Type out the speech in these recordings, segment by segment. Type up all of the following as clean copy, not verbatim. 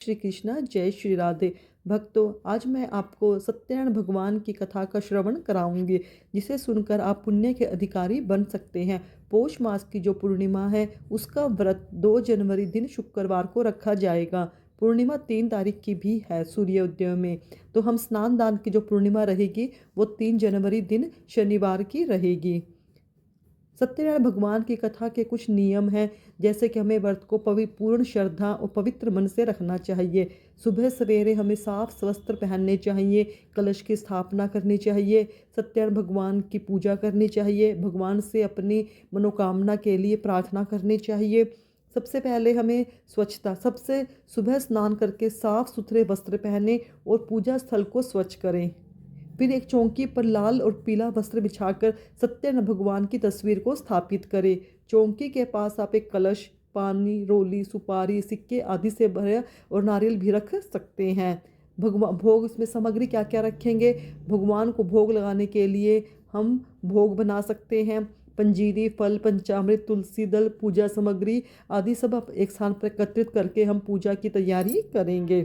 श्री कृष्णा, जय श्री राधे। भक्तों, आज मैं आपको सत्यनारायण भगवान की कथा का श्रवण कराऊंगी, जिसे सुनकर आप पुण्य के अधिकारी बन सकते हैं। पौष मास की जो पूर्णिमा है, उसका व्रत 2 जनवरी दिन शुक्रवार को रखा जाएगा। पूर्णिमा 3 तारीख की भी है सूर्योदय में। तो हम स्नान दान की जो पूर्णिमा रहेगी वो 3 जनवरी दिन शनिवार की रहेगी। सत्यनारायण भगवान की कथा के कुछ नियम हैं, जैसे कि हमें व्रत को पूर्ण श्रद्धा और पवित्र मन से रखना चाहिए। सुबह सवेरे हमें साफ वस्त्र पहनने चाहिए, कलश की स्थापना करनी चाहिए, सत्यनारायण भगवान की पूजा करनी चाहिए, भगवान से अपनी मनोकामना के लिए प्रार्थना करनी चाहिए। सबसे पहले हमें स्वच्छता, सबसे सुबह स्नान करके साफ सुथरे वस्त्र पहने और पूजा स्थल को स्वच्छ करें। फिर एक चौकी पर लाल और पीला वस्त्र बिछाकर सत्यनारायण भगवान की तस्वीर को स्थापित करें। चौकी के पास आप एक कलश, पानी, रोली, सुपारी, सिक्के आदि से भरे और नारियल भी रख सकते हैं। भगवान भोग, इसमें सामग्री क्या क्या रखेंगे? भगवान को भोग लगाने के लिए हम भोग बना सकते हैं। पंजीरी, फल, पंचामृत, तुलसी दल, पूजा सामग्री आदि सब आप एक स्थान पर एकत्रित करके हम पूजा की तैयारी करेंगे।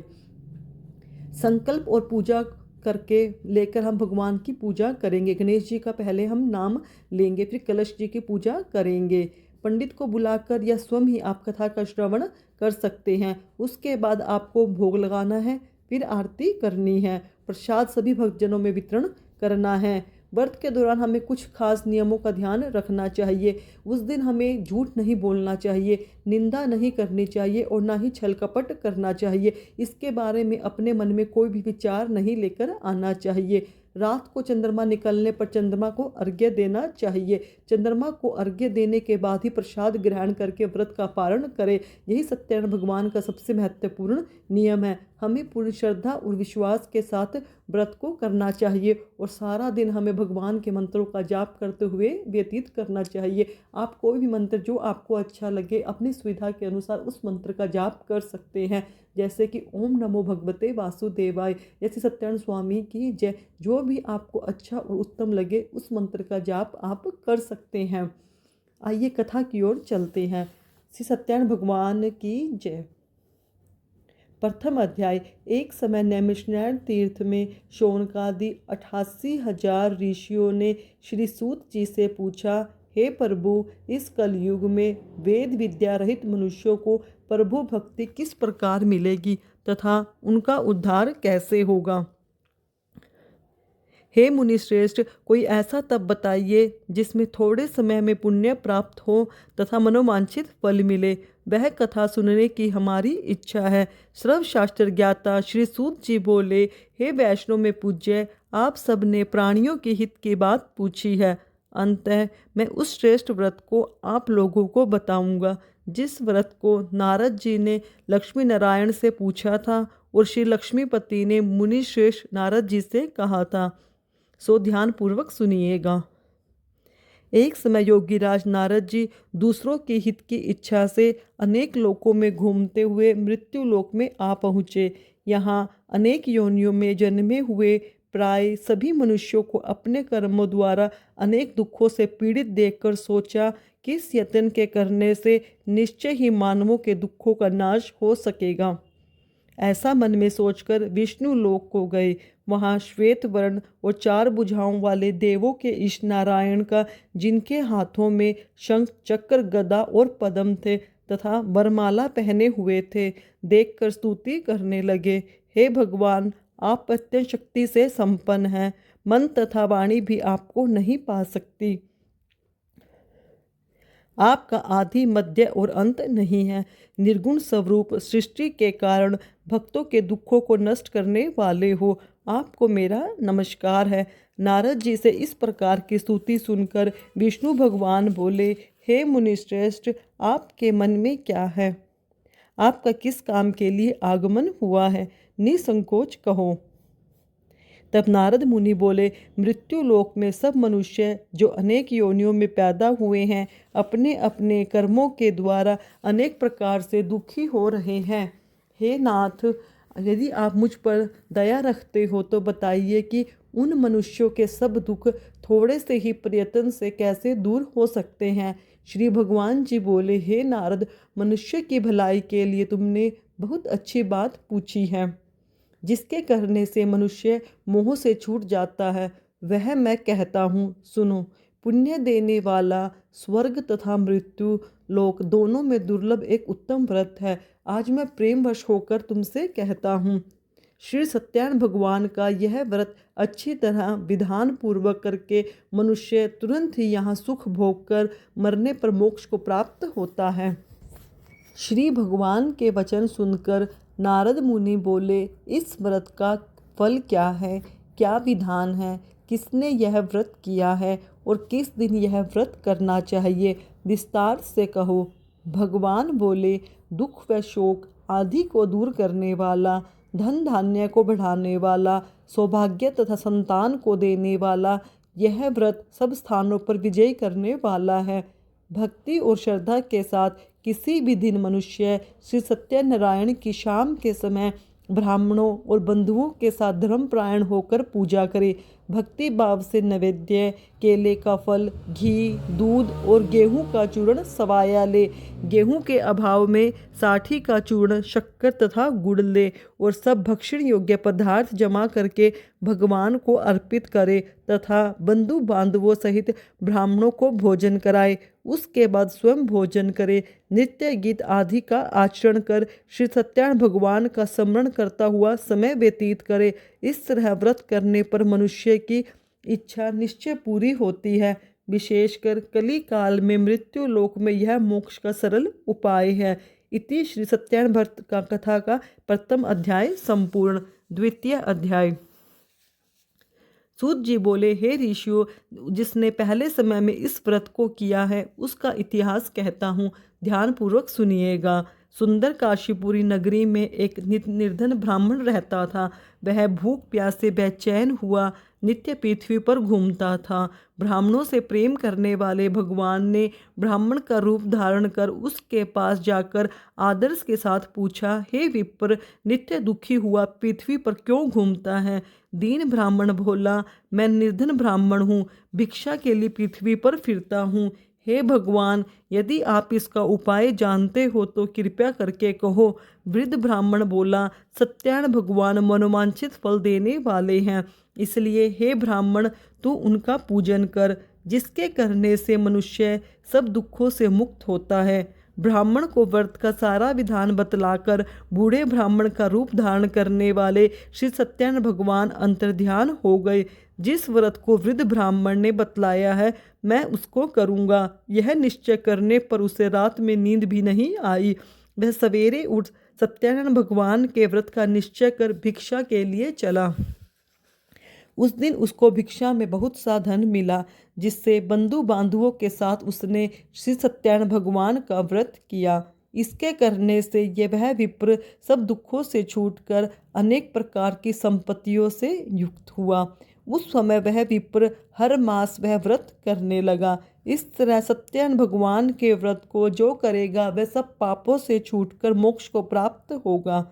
संकल्प और पूजा करके लेकर हम भगवान की पूजा करेंगे। गणेश जी का पहले हम नाम लेंगे, फिर कलश जी की पूजा करेंगे। पंडित को बुलाकर या स्वयं ही आप कथा का श्रवण कर सकते हैं। उसके बाद आपको भोग लगाना है, फिर आरती करनी है, प्रसाद सभी भक्तजनों में वितरण करना है। व्रत के दौरान हमें कुछ खास नियमों का ध्यान रखना चाहिए। उस दिन हमें झूठ नहीं बोलना चाहिए, निंदा नहीं करनी चाहिए और ना ही छल कपट करना चाहिए। इसके बारे में अपने मन में कोई भी विचार नहीं लेकर आना चाहिए। रात को चंद्रमा निकलने पर चंद्रमा को अर्घ्य देना चाहिए। चंद्रमा को अर्घ्य देने के बाद ही प्रसाद ग्रहण करके व्रत का पारण करें। यही सत्यनारायण भगवान का सबसे महत्वपूर्ण नियम है। हमें पूरी श्रद्धा और विश्वास के साथ व्रत को करना चाहिए और सारा दिन हमें भगवान के मंत्रों का जाप करते हुए व्यतीत करना चाहिए। आप कोई भी मंत्र जो आपको अच्छा लगे अपनी सुविधा के अनुसार उस मंत्र का जाप कर सकते हैं, जैसे कि ओम नमो भगवते वासुदेवाय, जैसे सत्यनारायण स्वामी की जय। जो भी आपको अच्छा और उत्तम लगे उस मंत्र का जाप आप कर सकते हैं। आइए कथा की ओर चलते हैं। श्री सत्यनारायण भगवान की जय। प्रथम अध्याय। एक समय नैमिषारण्य तीर्थ में शौनकादि 88,000 ऋषियों ने श्री सूत जी से पूछा, हे प्रभु, इस कलयुग में वेद विद्या रहित मनुष्यों को प्रभु भक्ति किस प्रकार मिलेगी तथा उनका उद्धार कैसे होगा? हे मुनिश्रेष्ठ, कोई ऐसा तप बताइए जिसमें थोड़े समय में पुण्य प्राप्त हो तथा मनोवांछित फल मिले। वह कथा सुनने की हमारी इच्छा है। सर्वशास्त्र ज्ञाता श्री सूत जी बोले, हे वैष्णव में पूज्य, आप सब ने प्राणियों के हित की बात पूछी है। अतः मैं उस श्रेष्ठ व्रत को आप लोगों को बताऊंगा, जिस व्रत को नारद जी ने लक्ष्मी नारायण से पूछा था और श्री लक्ष्मीपति ने मुनि श्रेष्ठ नारद जी से कहा था। सो ध्यान पूर्वक सुनिएगा। एक समय योगीराज नारद जी दूसरों के हित की इच्छा से अनेक लोकों में घूमते हुए मृत्यु लोक में आ पहुँचे। यहाँ अनेक योनियों में जन्मे हुए प्राय सभी मनुष्यों को अपने कर्मों द्वारा अनेक दुखों से पीड़ित देखकर सोचा कि इस यत्न के करने से निश्चय ही मानवों के दुखों का नाश हो सकेगा। ऐसा मन में सोचकर विष्णु लोक को गए। वहाँ श्वेत वर्ण और 4 भुजाओं वाले देवों के इष्ट नारायण का, जिनके हाथों में शंख, चक्र, गदा और पद्म थे तथा वरमाला पहने हुए थे, देखकर स्तुति करने लगे। हे भगवान, आप अत्यंत शक्ति से संपन्न हैं, मन तथा वाणी भी आपको नहीं पा सकती। आपका आदि, मध्य और अंत नहीं है। निर्गुण स्वरूप सृष्टि के कारण भक्तों के दुखों को नष्ट करने वाले हो। आपको मेरा नमस्कार है। नारद जी से इस प्रकार की स्तुति सुनकर विष्णु भगवान बोले, हे मुनिश्रेष्ठ, आपके मन में क्या है? आपका किस काम के लिए आगमन हुआ है? निसंकोच कहो। तब नारद मुनि बोले, मृत्यु लोक में सब मनुष्य जो अनेक योनियों में पैदा हुए हैं, अपने अपने कर्मों के द्वारा अनेक प्रकार से दुखी हो रहे हैं। हे नाथ, यदि आप मुझ पर दया रखते हो तो बताइए कि उन मनुष्यों के सब दुख थोड़े से ही प्रयत्न से कैसे दूर हो सकते हैं। श्री भगवान जी बोले, हे नारद, मनुष्य की भलाई के लिए तुमने बहुत अच्छी बात पूछी है। जिसके करने से मनुष्य मोह से छूट जाता है वह मैं कहता हूँ सुनो। पुण्य देने वाला स्वर्ग तथा मृत्यु लोक दोनों में दुर्लभ एक उत्तम व्रत है। आज मैं प्रेमवश होकर तुमसे कहता हूँ। श्री सत्यान भगवान का यह व्रत अच्छी तरह विधान पूर्वक करके मनुष्य तुरंत ही यहाँ सुख भोग कर मरने पर मोक्ष को प्राप्त होता है। श्री भगवान के वचन सुनकर नारद मुनि बोले, इस व्रत का फल क्या है, क्या विधान है, किसने यह व्रत किया है और किस दिन यह व्रत करना चाहिए, विस्तार से कहो। भगवान बोले, दुख व शोक आदि को दूर करने वाला, धन धान्य को बढ़ाने वाला, सौभाग्य तथा संतान को देने वाला, यह व्रत सब स्थानों पर विजय करने वाला है। भक्ति और श्रद्धा के साथ किसी भी दिन मनुष्य श्री सत्यनारायण की शाम के समय ब्राह्मणों और बंधुओं के साथ धर्मपरायण होकर पूजा करे। भक्ति भाव से नैवेद्य केले का फल, घी, दूध और गेहूं का चूर्ण सवाया ले। गेहूं के अभाव में साठी का चूर्ण, शक्कर तथा गुड़ ले और सब भक्षण योग्य पदार्थ जमा करके भगवान को अर्पित करे तथा बंधु बांधवों सहित ब्राह्मणों को भोजन कराए। उसके बाद स्वयं भोजन करे। नृत्य गीत आदि का आचरण कर श्री सत्यान भगवान का स्मरण करता हुआ समय व्यतीत करे। इस तरह व्रत करने पर मनुष्य की इच्छा निश्चय पूरी होती है। विशेषकर कली काल में मृत्यु लोक में यह मोक्ष का सरल उपाय है। इति श्री सत्यान भक्त का कथा का प्रथम अध्याय संपूर्ण। द्वितीय अध्याय। सूत जी बोले, हे ऋषियों, जिसने पहले समय में इस व्रत को किया है उसका इतिहास कहता हूँ, ध्यानपूर्वक सुनिएगा। सुंदर काशीपुरी नगरी में एक निर्धन ब्राह्मण रहता था। वह भूख प्यास से बेचैन हुआ नित्य पृथ्वी पर घूमता था। ब्राह्मणों से प्रेम करने वाले भगवान ने ब्राह्मण का रूप धारण कर उसके पास जाकर आदर्श के साथ पूछा, हे विप्र, नित्य दुखी हुआ पृथ्वी पर क्यों घूमता है? दीन ब्राह्मण बोला, मैं निर्धन ब्राह्मण हूँ, भिक्षा के लिए पृथ्वी पर फिरता हूँ। हे भगवान, यदि आप इसका उपाय जानते हो तो कृपया करके कहो। वृद्ध ब्राह्मण बोला, सत्यान भगवान मनोवांछित फल देने वाले हैं, इसलिए हे ब्राह्मण तू उनका पूजन कर, जिसके करने से मनुष्य सब दुखों से मुक्त होता है। ब्राह्मण को व्रत का सारा विधान बतलाकर बूढ़े ब्राह्मण का रूप धारण करने वाले श्री सत्यान भगवान अंतर्ध्यान हो गए। जिस व्रत को वृद्ध ब्राह्मण ने बतलाया है मैं उसको करूँगा, यह निश्चय करने पर उसे रात में नींद भी नहीं आई। वह सवेरे उठ सत्यानंद भगवान के व्रत का निश्चय कर भिक्षा के लिए चला। उस दिन उसको भिक्षा में बहुत सा धन मिला, जिससे बंधु बांधुओं के साथ उसने श्री सत्यानंद भगवान का व्रत किया। इसके करने से यह वह विप्र सब दुखों से छूटकर अनेक प्रकार की संपत्तियों से युक्त हुआ। उस समय वह विप्र हर मास वह व्रत करने लगा। इस तरह सत्यानंद भगवान के व्रत को जो करेगा वह सब पापों से छूटकर मोक्ष को प्राप्त होगा।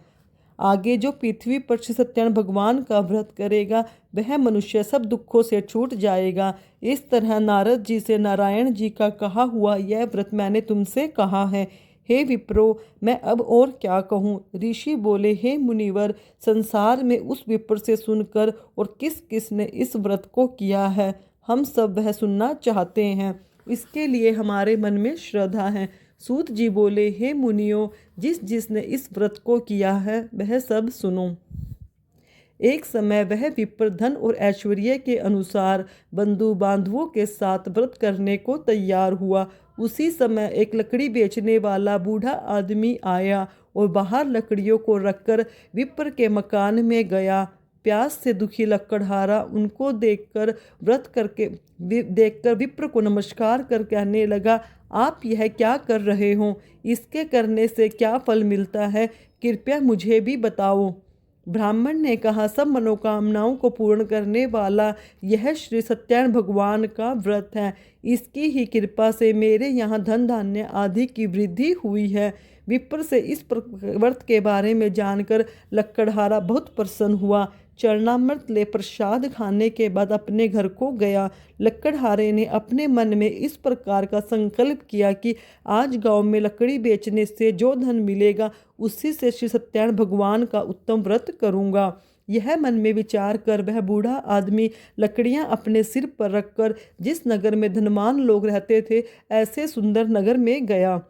आगे जो पृथ्वी पर श्री सत्यानंद भगवान का व्रत करेगा वह मनुष्य सब दुखों से छूट जाएगा। इस तरह नारद जी से नारायण जी का कहा हुआ यह व्रत मैंने तुमसे कहा है। हे विप्रो, मैं अब और क्या कहूँ? ऋषि बोले, हे मुनिवर, संसार में उस विप्र से सुनकर और किस किस ने इस व्रत को किया है हम सब वह सुनना चाहते हैं। इसके लिए हमारे मन में श्रद्धा है। सूत जी बोले, हे मुनियों, जिस जिसने इस व्रत को किया है वह सब सुनो। एक समय वह विप्र धन और ऐश्वर्य के अनुसार बंधु बांधवों के साथ व्रत करने को तैयार हुआ। उसी समय एक लकड़ी बेचने वाला बूढ़ा आदमी आया और बाहर लकड़ियों को रखकर विप्र के मकान में गया। प्यास से दुखी लकड़हारा उनको देखकर विप्र को नमस्कार कर कहने लगा, आप यह क्या कर रहे हो? इसके करने से क्या फल मिलता है? कृपया मुझे भी बताओ। ब्राह्मण ने कहा, सब मनोकामनाओं को पूर्ण करने वाला यह श्री सत्यानंद भगवान का व्रत है। इसकी ही कृपा से मेरे यहाँ धन धान्य आदि की वृद्धि हुई है। विप्र से इस व्रत के बारे में जानकर लक्कड़हारा बहुत प्रसन्न हुआ। चरणामृत ले प्रसाद खाने के बाद अपने घर को गया। लक्कड़हारे ने अपने मन में इस प्रकार का संकल्प किया कि आज गांव में लकड़ी बेचने से जो धन मिलेगा उसी से श्री सत्यनारायण भगवान का उत्तम व्रत करूंगा। यह मन में विचार कर वह बूढ़ा आदमी लकड़ियां अपने सिर पर रखकर जिस नगर में धनवान लोग रहते थे ऐसे सुंदर नगर में गया।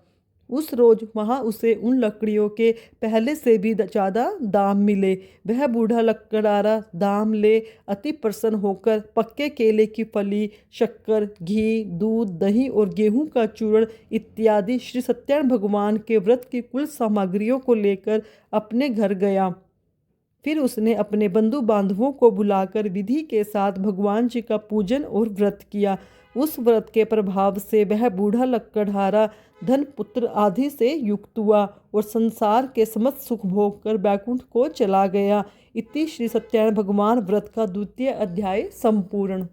उस रोज वहां उसे उन लकड़ियों के पहले से भी ज़्यादा दाम मिले। वह बूढ़ा लकड़हारा दाम ले अति प्रसन्न होकर पक्के केले की फली, शक्कर, घी, दूध, दही और गेहूं का चूर्ण इत्यादि श्री सत्यनारायण भगवान के व्रत की कुल सामग्रियों को लेकर अपने घर गया। फिर उसने अपने बंधु बांधवों को बुलाकर विधि के साथ भगवान जी का पूजन और व्रत किया। उस व्रत के प्रभाव से वह बूढ़ा लक्कड़हारा धन पुत्र आदि से युक्त हुआ और संसार के समस्त सुख भोग कर बैकुंठ को चला गया। इति श्री सत्यनारायण भगवान व्रत का द्वितीय अध्याय संपूर्ण।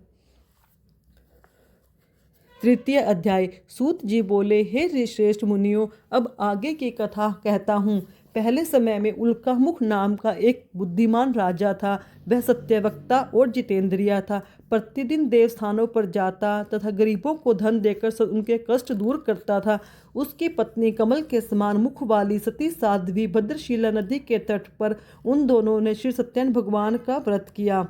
तृतीय अध्याय। सूत जी बोले, हे ऋषिश्रेष्ठ मुनियों, अब आगे की कथा कहता हूँ। पहले समय में उल्कामुख नाम का एक बुद्धिमान राजा था। वह सत्यवक्ता और जितेंद्रिय था। प्रतिदिन देवस्थानों पर जाता तथा गरीबों को धन देकर उनके कष्ट दूर करता था। उसकी पत्नी कमल के समान मुख वाली सती साध्वी भद्रशिला नदी के तट पर उन दोनों ने श्री सत्यनारायण भगवान का व्रत किया।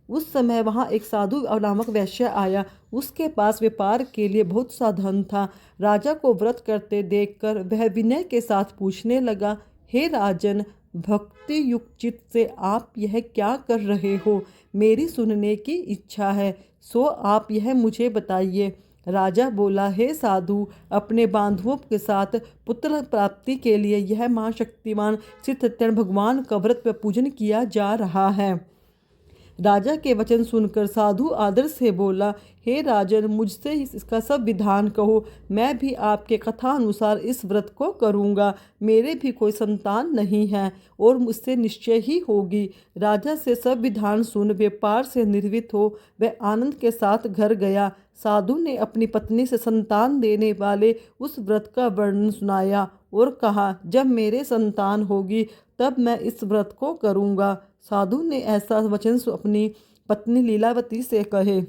उस समय वहाँ एक साधु नामक वैश्य आया। उसके पास व्यापार के लिए बहुत सा धन था। राजा को व्रत करते देखकर वह विनय के साथ पूछने लगा, हे राजन, भक्ति युक्त चित्त से आप यह क्या कर रहे हो? मेरी सुनने की इच्छा है, सो आप यह मुझे बताइए। राजा बोला, हे साधु, अपने बांधवों के साथ पुत्र प्राप्ति के लिए यह महाशक्तिमान श्री सत्यनारायण भगवान का व्रत व पूजन किया जा रहा है। राजा के वचन सुनकर साधु आदर से बोला, हे राजन, मुझसे इसका सब विधान कहो, मैं भी आपके कथा अनुसार इस व्रत को करूँगा। मेरे भी कोई संतान नहीं है और मुझसे निश्चय ही होगी। राजा से सब विधान सुन व्यापार से निर्वित हो वह आनंद के साथ घर गया। साधु ने अपनी पत्नी से संतान देने वाले उस व्रत का वर्णन सुनाया और कहा, जब मेरे संतान होगी तब मैं इस व्रत को करूँगा। साधु ने ऐसा वचन अपनी पत्नी लीलावती से कहे।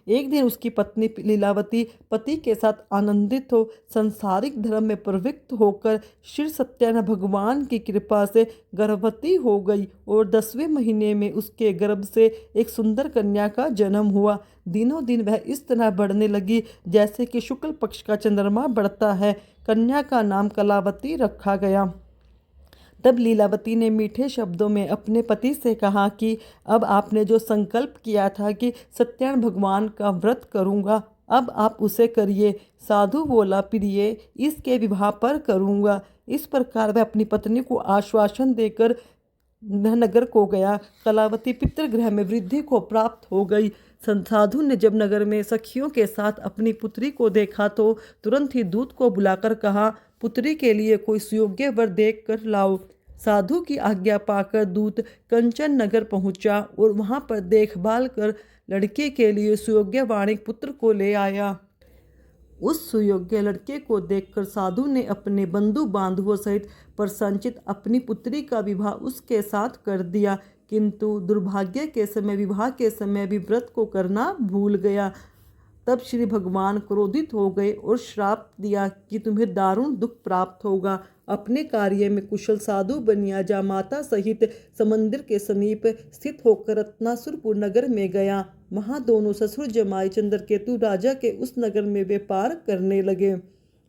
एक दिन उसकी पत्नी लीलावती पति के साथ आनंदित हो संसारिक धर्म में प्रवृत्त होकर श्री सत्यनारायण भगवान की कृपा से गर्भवती हो गई और 10वें महीने में उसके गर्भ से एक सुंदर कन्या का जन्म हुआ। दिनों दिन वह इस तरह बढ़ने लगी जैसे कि शुक्ल पक्ष का चंद्रमा बढ़ता है। कन्या का नाम कलावती रखा गया। तब लीलावती ने मीठे शब्दों में अपने पति से कहा कि अब आपने जो संकल्प किया था कि सत्यनारायण भगवान का व्रत करूंगा, अब आप उसे करिए। साधु बोला, प्रिय, इसके विवाह पर करूंगा। इस प्रकार वह अपनी पत्नी को आश्वासन देकर नगर को गया। कलावती पितृगृह में वृद्धि को प्राप्त हो गई। साधु ने जब नगर में सखियों के साथ अपनी पुत्री को देखा तो तुरंत ही दूत को बुलाकर कहा, पुत्री के लिए कोई सुयोग्य वर देख कर लाओ। साधु की आज्ञा पाकर दूत कंचन नगर पहुंचा और वहां पर देखभाल कर लड़के के लिए सुयोग्य वाणिक पुत्र को ले आया। उस सुयोग्य लड़के को देखकर साधु ने अपने बंधु बांधवों सहित प्रसन्नचित्त अपनी पुत्री का विवाह उसके साथ कर दिया। किंतु दुर्भाग्य के समय विवाह के समय भी व्रत को करना भूल गया। तब श्री भगवान क्रोधित हो गए और श्राप दिया कि तुम्हें दारुण दुख प्राप्त होगा। अपने कार्य में कुशल साधु बनिया जा माता सहित समंदिर के समीप स्थित होकर रत्नासुरपुर नगर में गया। वहां दोनों ससुर जमाई चंद्रकेतु राजा के उस नगर में व्यापार करने लगे।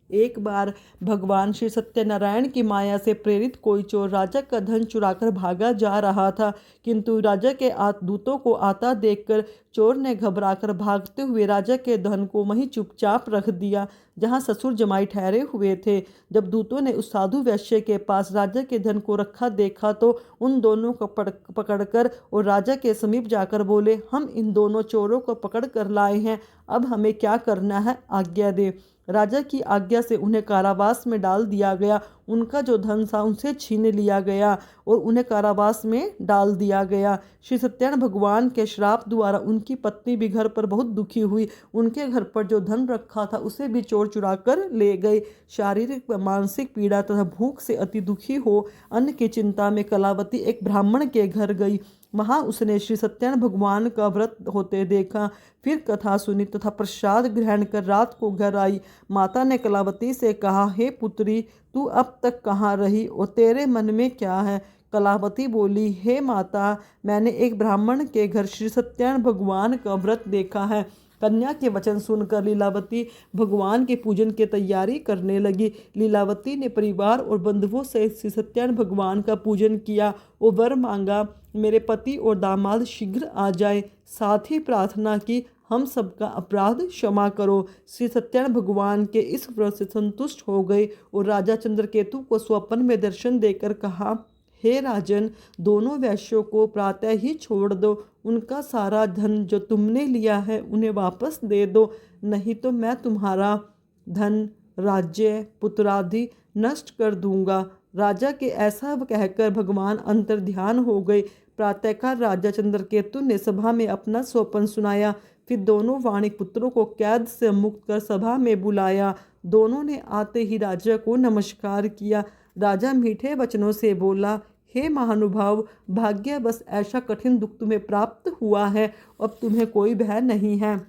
एक बार भगवान श्री सत्यनारायण की माया से प्रेरित कोई चोर राजा का धन चुराकर भागा जा रहा था, किंतु राजा के दूतों को आता देखकर चोर ने घबराकर भागते हुए राजा के धन को वहीं चुपचाप रख दिया जहां ससुर जमाई ठहरे हुए थे। जब दूतों ने उस साधु वैश्य के पास राजा के धन को रखा देखा तो उन दोनों को पकड़कर और राजा के समीप जाकर बोले, हम इन दोनों चोरों को पकड़ कर लाए हैं, अब हमें क्या करना है, आज्ञा दे। राजा की आज्ञा से उन्हें कारावास में डाल दिया गया। उनका जो धन था उनसे छीन लिया गया और उन्हें कारावास में डाल दिया गया। श्री सत्यनारायण भगवान के श्राप द्वारा उनकी पत्नी भी घर पर बहुत दुखी हुई। उनके घर पर जो धन रखा था उसे भी चोर चुरा कर ले गए। शारीरिक व मानसिक पीड़ा तथा भूख से अति दुखी हो अन्न की चिंता में कलावती एक ब्राह्मण के घर गई। वहाँ उसने श्री सत्यनारायण भगवान का व्रत होते देखा, फिर कथा सुनी तथा प्रसाद ग्रहण कर रात को घर आई। माता ने कलावती से कहा, हे पुत्री, तू अब तक कहाँ रही और तेरे मन में क्या है? कलावती बोली, हे माता, मैंने एक ब्राह्मण के घर श्री सत्यनारायण भगवान का व्रत देखा है। कन्या के वचन सुनकर लीलावती भगवान के पूजन की तैयारी करने लगी। लीलावती ने परिवार और बंधुओं से श्री सत्यनारायण भगवान का पूजन किया और वर मांगा, मेरे पति और दामाद शीघ्र आ जाए। साथ ही प्रार्थना की, हम सबका अपराध क्षमा करो। श्री सत्यनारायण भगवान के इस व्रत से संतुष्ट हो गए और राजा चंद्रकेतु को स्वप्न में दर्शन देकर कहा, हे राजन, दोनों वैश्यों को प्रातः ही छोड़ दो। उनका सारा धन जो तुमने लिया है उन्हें वापस दे दो, नहीं तो मैं तुम्हारा धन, राज्य, पुत्रादि नष्ट कर दूंगा। राजा के ऐसा कहकर भगवान अंतर्ध्यान हो गए। प्रातःकाल राजा चंद्रकेतु ने सभा में अपना स्वप्न सुनाया। फिर दोनों वाणिक पुत्रों को कैद से मुक्त कर सभा में बुलाया। दोनों ने आते ही राजा को नमस्कार किया। राजा मीठे वचनों से बोला, हे महानुभाव, भाग्यवश ऐसा कठिन दुख तुम्हें प्राप्त हुआ है, अब तुम्हें कोई भय नहीं है।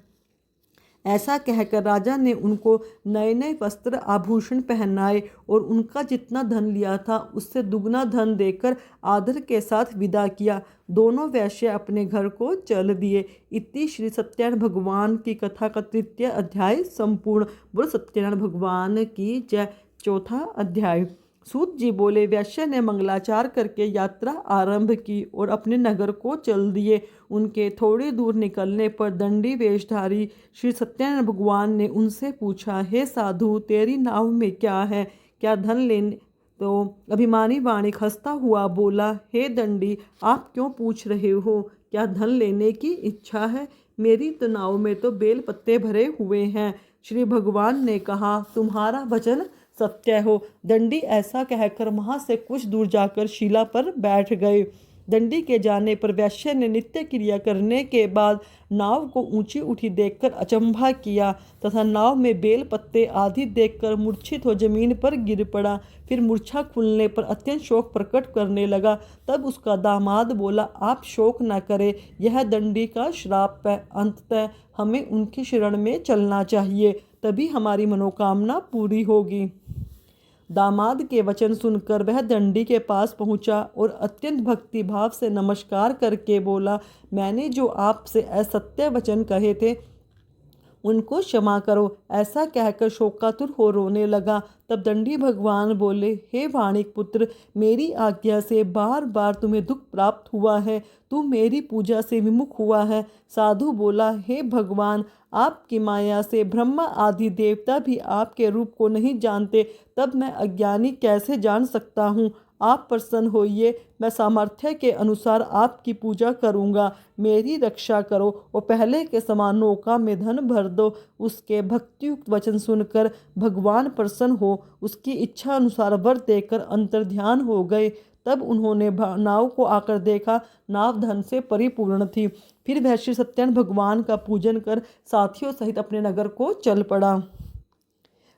ऐसा कहकर राजा ने उनको नए नए वस्त्र आभूषण पहनाए और उनका जितना धन लिया था उससे दुगना धन देकर आदर के साथ विदा किया। दोनों वैश्य अपने घर को चल दिए। इति श्री सत्यनारायण भगवान की कथा का 3य अध्याय संपूर्ण। बोलो सत्यनारायण भगवान की जय। 4था अध्याय। सूत जी बोले, वैश्य ने मंगलाचार करके यात्रा आरंभ की और अपने नगर को चल दिए। उनके थोड़ी दूर निकलने पर दंडी वेशधारी श्री सत्यनारायण भगवान ने उनसे पूछा, हे साधु, तेरी नाव में क्या है? क्या धन लेने? तो अभिमानी वाणिक हंसता हुआ बोला, हे दंडी, आप क्यों पूछ रहे हो? क्या धन लेने की इच्छा है? मेरी तो नाव में तो बेल पत्ते भरे हुए हैं। श्री भगवान ने कहा, तुम्हारा वचन सत्य हो। दंडी ऐसा कहकर वहाँ से कुछ दूर जाकर शिला पर बैठ गए। दंडी के जाने पर वैश्य ने नित्य क्रिया करने के बाद नाव को ऊंची उठी देखकर अचंभा किया तथा नाव में बेल पत्ते आदि देखकर मूर्छित हो जमीन पर गिर पड़ा। फिर मूर्छा खुलने पर अत्यंत शोक प्रकट करने लगा। तब उसका दामाद बोला, आप शोक न करें, यह दंडी का श्राप है। अंततः हमें उनकी शरण में चलना चाहिए, तभी हमारी मनोकामना पूरी होगी। दामाद के वचन सुनकर वह दंडी के पास पहुंचा और अत्यंत भक्ति भाव से नमस्कार करके बोला, मैंने जो आपसे असत्य वचन कहे थे उनको क्षमा करो। ऐसा कहकर शोकातुर हो रोने लगा। तब दंडी भगवान बोले, हे वाणिक पुत्र, मेरी आज्ञा से बार बार तुम्हें दुख प्राप्त हुआ है, तू मेरी पूजा से विमुख हुआ है। साधु बोला, हे भगवान, आपकी माया से ब्रह्मा आदि देवता भी आपके रूप को नहीं जानते, तब मैं अज्ञानी कैसे जान सकता हूँ? आप प्रसन्न होइए, मैं सामर्थ्य के अनुसार आपकी पूजा करूँगा। मेरी रक्षा करो और पहले के समान नौका में धन भर दो। उसके भक्तियुक्त वचन सुनकर भगवान प्रसन्न हो उसकी इच्छा अनुसार वर देकर अंतर्ध्यान हो गए। तब उन्होंने नाव को आकर देखा, नाव धन से परिपूर्ण थी। फिर वह श्री सत्यनारायण भगवान का पूजन कर साथियों सहित अपने नगर को चल पड़ा।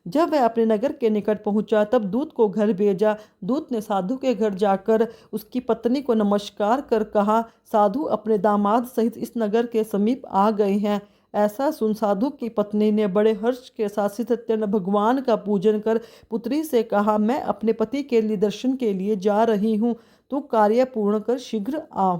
जब वह अपने नगर के निकट पहुंचा तब दूत को घर भेजा। दूत ने साधु के घर जाकर उसकी पत्नी को नमस्कार कर कहा, साधु अपने दामाद सहित इस नगर के समीप आ गए हैं। ऐसा सुन साधु की पत्नी ने बड़े हर्ष के साथ श्री सत्यनारायण भगवान का पूजन कर पुत्री से कहा, मैं अपने पति के लिए दर्शन के लिए जा रही हूँ, तू कार्य पूर्ण कर शीघ्र आ।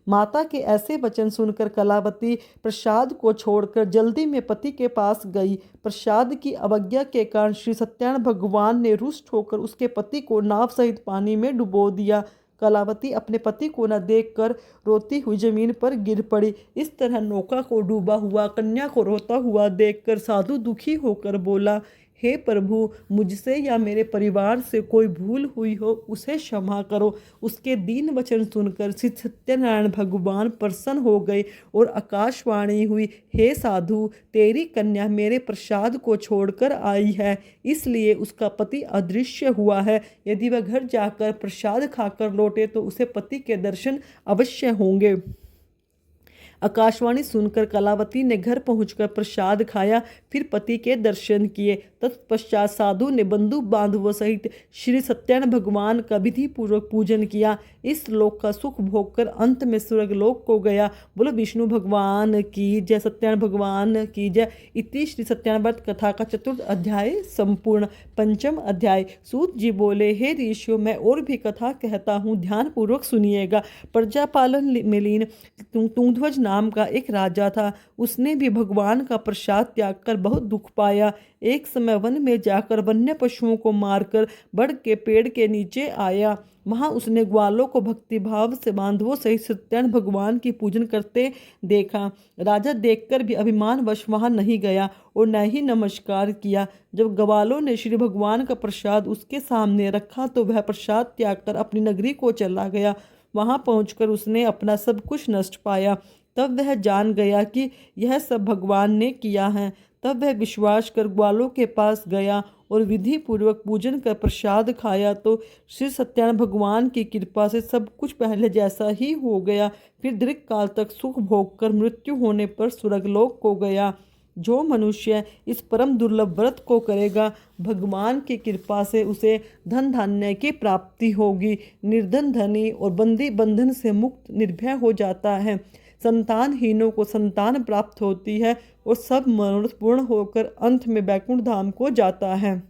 माता के ऐसे वचन सुनकर कलावती प्रसाद को छोड़कर जल्दी में पति के पास गई। प्रसाद की अवज्ञा के कारण श्री सत्यनारायण भगवान ने रुष्ट होकर उसके पति को नाव सहित पानी में डुबो दिया। कलावती अपने पति को न देखकर रोती हुई जमीन पर गिर पड़ी। इस तरह नौका को डूबा हुआ कन्या को रोता हुआ देखकर साधु दुखी होकर बोला, हे प्रभु, मुझसे या मेरे परिवार से कोई भूल हुई हो उसे क्षमा करो। उसके दीन वचन सुनकर श्री सत्यनारायण भगवान प्रसन्न हो गए और आकाशवाणी हुई, हे साधु, तेरी कन्या मेरे प्रसाद को छोड़कर आई है, इसलिए उसका पति अदृश्य हुआ है। यदि वह घर जाकर प्रसाद खाकर लौटे तो उसे पति के दर्शन अवश्य होंगे। आकाशवाणी सुनकर कलावती ने घर पहुंचकर प्रसाद खाया, फिर पति के दर्शन किए। तत्पश्चात साधु ने बंधु बांधवों सहित श्री सत्यनारायण भगवान का विधि पूर्वक पूजन किया। इस लोक का सुख भोगकर अंत में स्वर्ग लोक को गया। बोलो विष्णु भगवान की जय, सत्यनारायण भगवान की जय। इति श्री सत्यनारायण व्रत कथा का चतुर्थ अध्याय संपूर्ण। पंचम अध्याय। सूत जी बोले, हे ऋषियों, मैं और भी कथा कहता हूँ, ध्यान पूर्वक सुनिएगा। प्रजापालन में लीन तुंगध्वज नाम का एक राजा था। उसने भी भगवान का प्रसाद त्याग कर बहुत दुख पाया। एक समय वन में जाकर वन्य पशुओं को मारकर बड़ के पेड़ के नीचे आया। वहां उसने ग्वालों को भक्तिभाव से बांधवों सहित सत्यनारायण भगवान की पूजन करते देखा। राजा देखकर भी अभिमानवश वहां नहीं गया और न ही नमस्कार किया। जब ग्वालों ने श्री भगवान का प्रसाद उसके सामने रखा तो वह प्रसाद त्याग कर अपनी नगरी को चला गया। वहां पहुंचकर उसने अपना सब कुछ नष्ट पाया। तब वह जान गया कि यह सब भगवान ने किया है। तब वह विश्वास कर ग्वालों के पास गया और विधि पूर्वक पूजन कर प्रसाद खाया तो श्री सत्यनारायण भगवान की कृपा से सब कुछ पहले जैसा ही हो गया। फिर दीर्घ काल तक सुख भोग कर मृत्यु होने पर स्वर्गलोक को गया। जो मनुष्य इस परम दुर्लभ व्रत को करेगा, भगवान की कृपा से उसे धन धान्य की प्राप्ति होगी। निर्धन धनी और बंदी बंधन से मुक्त निर्भय हो जाता है। संतानहीनों को संतान प्राप्त होती है और सब मनोरथ पूर्ण होकर अंत में बैकुंठ धाम को जाता है।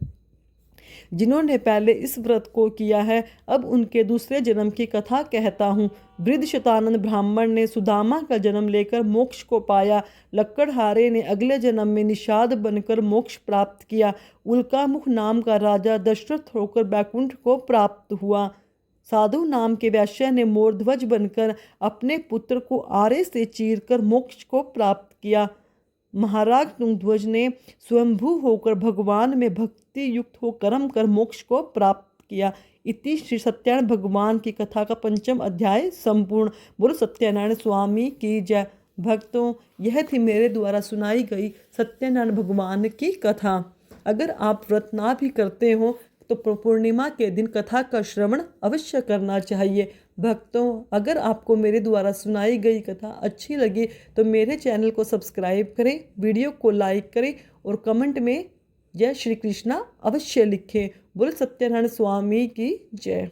जिन्होंने पहले इस व्रत को किया है, अब उनके दूसरे जन्म की कथा कहता हूँ। वृद्ध शतानंद ब्राह्मण ने सुदामा का जन्म लेकर मोक्ष को पाया। लक्कड़हारे ने अगले जन्म में निषाद बनकर मोक्ष प्राप्त किया। उल्कामुख नाम का राजा दशरथ होकर बैकुंठ को प्राप्त हुआ। साधु नाम के वैश्य ने मोरध्वज बनकर अपने पुत्र को आरे से चीरकर मोक्ष को प्राप्त किया। महाराज तुंगध्वज ने स्वयंभू होकर भगवान में भक्ति युक्त हो कर्म कर मोक्ष को प्राप्त किया। इति श्री सत्यनारायण भगवान की कथा का पंचम अध्याय संपूर्ण। बोलो सत्यनारायण स्वामी की जय। भक्तों, यह थी मेरे द्वारा सुनाई गई सत्यनारायण भगवान की कथा। अगर आप व्रत ना भी करते हो तो पूर्णिमा के दिन कथा का श्रवण अवश्य करना चाहिए। भक्तों, अगर आपको मेरे द्वारा सुनाई गई कथा अच्छी लगी तो मेरे चैनल को सब्सक्राइब करें, वीडियो को लाइक करें और कमेंट में जय श्री कृष्णा अवश्य लिखें। बोल सत्यनारायण स्वामी की जय।